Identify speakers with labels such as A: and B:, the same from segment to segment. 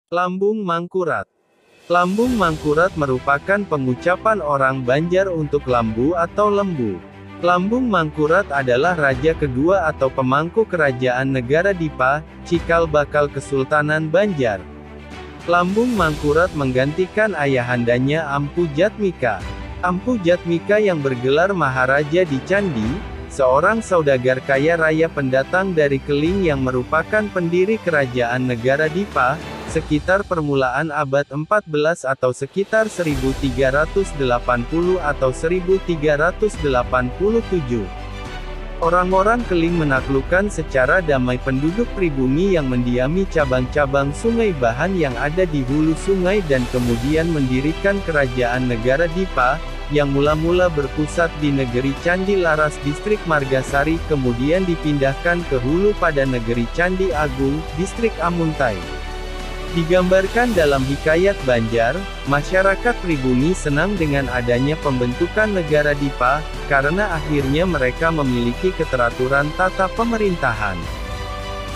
A: Lambung Mangkurat. Lambung Mangkurat merupakan pengucapan orang Banjar untuk lambu atau lembu. Lambung Mangkurat adalah raja kedua atau pemangku kerajaan negara Dipa, cikal bakal Kesultanan Banjar. Lambung Mangkurat menggantikan ayahandanya Ampu Jatmika. Ampu Jatmika yang bergelar Maharaja di Candi, seorang saudagar kaya raya pendatang dari Keling yang merupakan pendiri kerajaan negara Dipa, sekitar permulaan abad 14 atau sekitar 1380 atau 1387. Orang-orang Keling menaklukkan secara damai penduduk pribumi yang mendiami cabang-cabang sungai Bahan yang ada di hulu sungai dan kemudian mendirikan kerajaan negara Dipa, yang mula-mula berpusat di negeri Candi Laras distrik Margasari kemudian dipindahkan ke hulu pada negeri Candi Agung, distrik Amuntai. Digambarkan dalam hikayat Banjar, masyarakat pribumi senang dengan adanya pembentukan negara Dipa, karena akhirnya mereka memiliki keteraturan tata pemerintahan.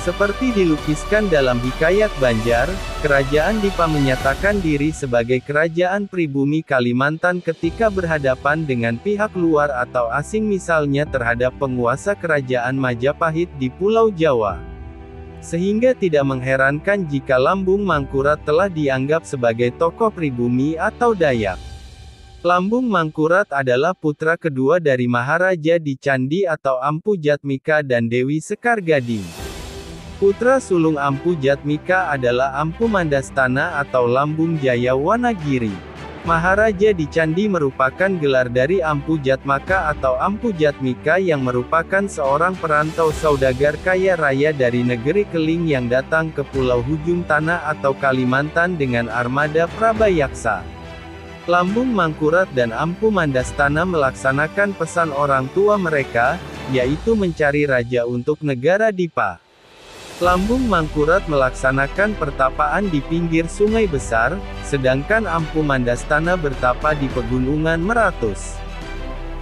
A: Seperti dilukiskan dalam hikayat Banjar, kerajaan Dipa menyatakan diri sebagai kerajaan pribumi Kalimantan ketika berhadapan dengan pihak luar atau asing misalnya terhadap penguasa kerajaan Majapahit di Pulau Jawa. Sehingga tidak mengherankan jika Lambung Mangkurat telah dianggap sebagai tokoh pribumi atau Dayak. Lambung Mangkurat adalah putra kedua dari Maharaja di Candi atau Ampu Jatmika dan Dewi Sekar Gading. Putra sulung Ampu Jatmika adalah Ampu Mandastana atau Lambung Jaya Wanagiri. Maharaja di Candi merupakan gelar dari Ampu Jatmaka atau Ampu Jatmika yang merupakan seorang perantau saudagar kaya raya dari negeri Keling yang datang ke Pulau Hujung Tanah atau Kalimantan dengan armada Prabayaksa. Lambung Mangkurat dan Ampu Mandastana melaksanakan pesan orang tua mereka, yaitu mencari raja untuk negara Dipa. Lambung Mangkurat melaksanakan pertapaan di pinggir sungai besar, sedangkan Ampu Mandastana bertapa di pegunungan Meratus.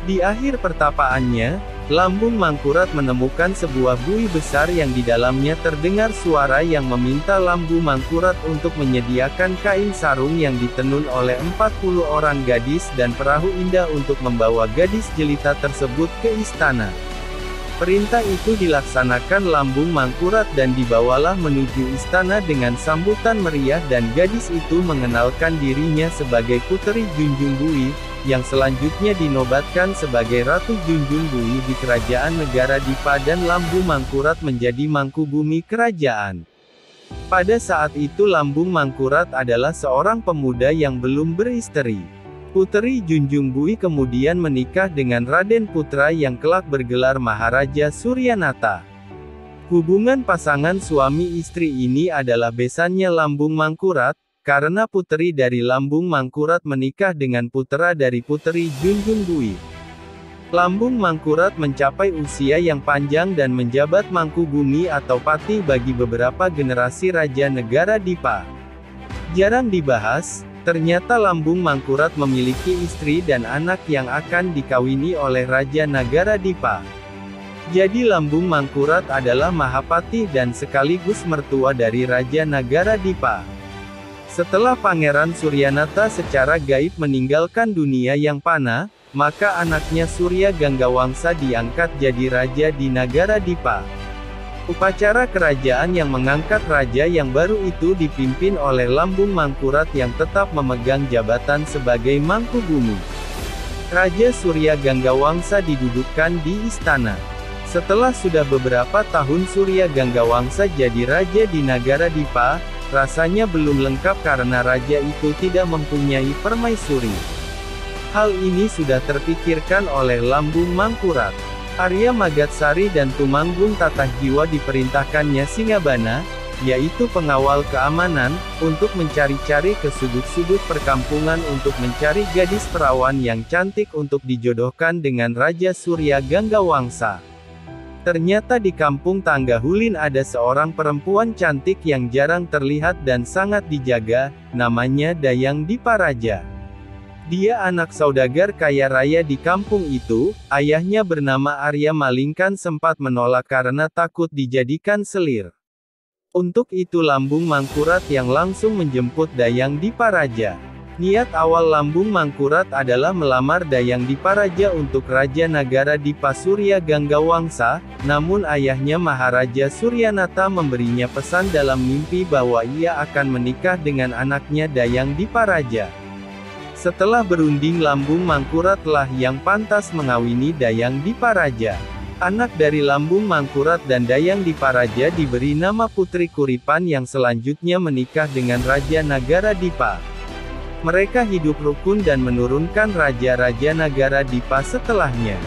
A: Di akhir pertapaannya, Lambung Mangkurat menemukan sebuah bui besar yang di dalamnya terdengar suara yang meminta Lambung Mangkurat untuk menyediakan kain sarung yang ditenun oleh 40 orang gadis dan perahu indah untuk membawa gadis jelita tersebut ke istana. Perintah itu dilaksanakan Lambung Mangkurat dan dibawalah menuju istana dengan sambutan meriah dan gadis itu mengenalkan dirinya sebagai Puteri Junjung Bui, yang selanjutnya dinobatkan sebagai Ratu Junjung Bui di kerajaan negara Dipa dan Lambung Mangkurat menjadi Mangkubumi kerajaan. Pada saat itu Lambung Mangkurat adalah seorang pemuda yang belum beristri. Puteri Junjung Bui kemudian menikah dengan Raden Putra yang kelak bergelar Maharaja Suryanata. Hubungan pasangan suami istri ini adalah besannya Lambung Mangkurat, karena puteri dari Lambung Mangkurat menikah dengan putra dari Puteri Junjung Bui. Lambung Mangkurat mencapai usia yang panjang dan menjabat Mangkubumi atau Pati bagi beberapa generasi raja negara Dipa. Jarang dibahas, ternyata Lambung Mangkurat memiliki istri dan anak yang akan dikawini oleh Raja Nagara Dipa. Jadi Lambung Mangkurat adalah Mahapati dan sekaligus mertua dari Raja Nagara Dipa. Setelah Pangeran Suryanata secara gaib meninggalkan dunia yang fana, maka anaknya Surya Ganggawangsa diangkat jadi raja di Nagara Dipa. Upacara kerajaan yang mengangkat raja yang baru itu dipimpin oleh Lambung Mangkurat yang tetap memegang jabatan sebagai Mangkubumi. Raja Surya Ganggawangsa didudukkan di istana. Setelah sudah beberapa tahun Surya Ganggawangsa jadi raja di Nagara Dipa, rasanya belum lengkap karena raja itu tidak mempunyai permaisuri. Hal ini sudah terpikirkan oleh Lambung Mangkurat. Arya Magatsari dan Tumanggung Tatahjiwa diperintahkannya Singgabana, yaitu pengawal keamanan, untuk mencari-cari ke sudut-sudut perkampungan untuk mencari gadis perawan yang cantik untuk dijodohkan dengan Raja Surya Ganggawangsa. Ternyata di kampung Tangga Hulin ada seorang perempuan cantik yang jarang terlihat dan sangat dijaga, namanya Dayang Diparaja. Dia anak saudagar kaya raya di kampung itu. Ayahnya bernama Arya Malingkan sempat menolak karena takut dijadikan selir. Untuk itu Lambung Mangkurat yang langsung menjemput Dayang Diparaja. Niat awal Lambung Mangkurat adalah melamar Dayang Diparaja untuk Raja Nagara Dipa Surya Ganggawangsa, namun ayahnya Maharaja Suryanata memberinya pesan dalam mimpi bahwa ia akan menikah dengan anaknya Dayang Diparaja. Setelah berunding Lambung Mangkurat lah yang pantas mengawini Dayang Diparaja. Anak dari Lambung Mangkurat dan Dayang Diparaja diberi nama Putri Kuripan yang selanjutnya menikah dengan Raja Nagara Dipa. Mereka hidup rukun dan menurunkan raja-raja Nagara Dipa setelahnya.